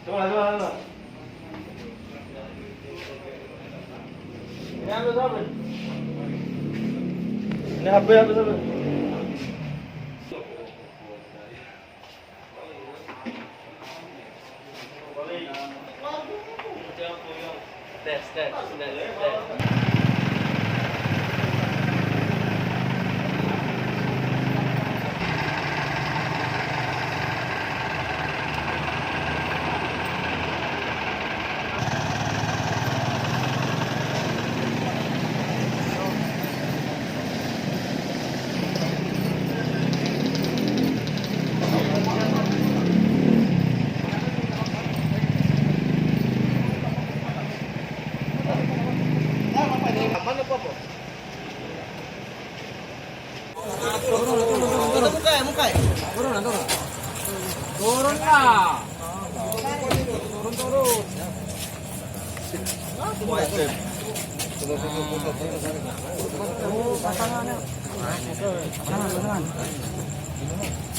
Coba. Ini apa siapa? Ini HP apa siapa? Tes. Mana po? Muka. Turun na.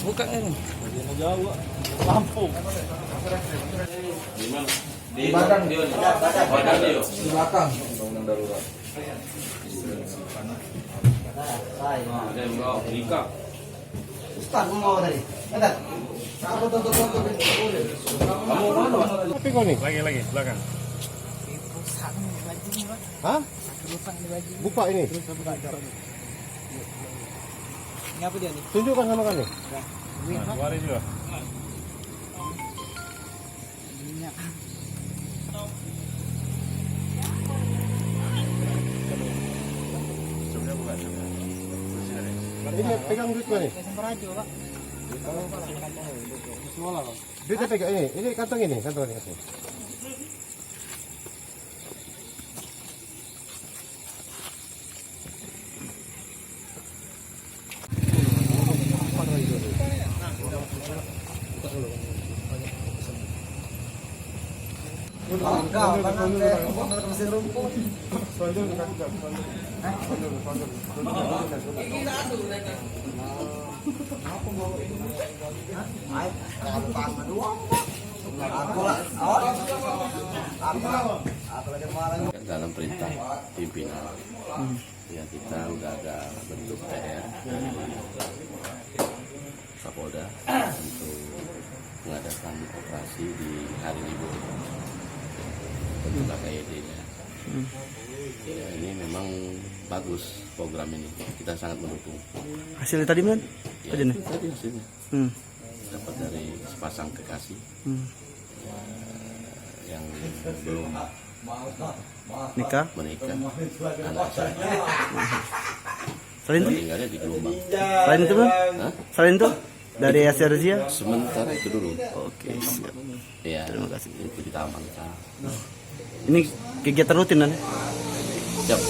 Buka ini. Lampung. Di belakang dia. Di belakang. Undang-undang darurat. Ustaz mau tadi. Ada. Kamu mana? Tapi kau nih? Lagi belakang. Hah? Buka ini. Ini apa dia nih? Tunjukkan sama kami. Keluarin juga. Ini pegang duit mana? Duitnya pegang ini kantong ini. Mesin rumput. Dalam perintah pimpinan ya kita udah ada bentuk PR dari Kapolda untuk mengadakan operasi di hari libur untuk KKID-nya. Ya, ini memang bagus program ini, kita sangat mendukung. Hasilnya tadi kan? Ya, tadi hasilnya dapat dari sepasang kekasih yang belum menikah anak saya. Selain itu? Tinggalnya di Gelombang. Selain itu kan? Selain itu dari hasil razia? Sementara itu dulu. Oke, siap. Ya, Terima kasih. itu kita amankan. Ini kegiatan rutin kan? Siap.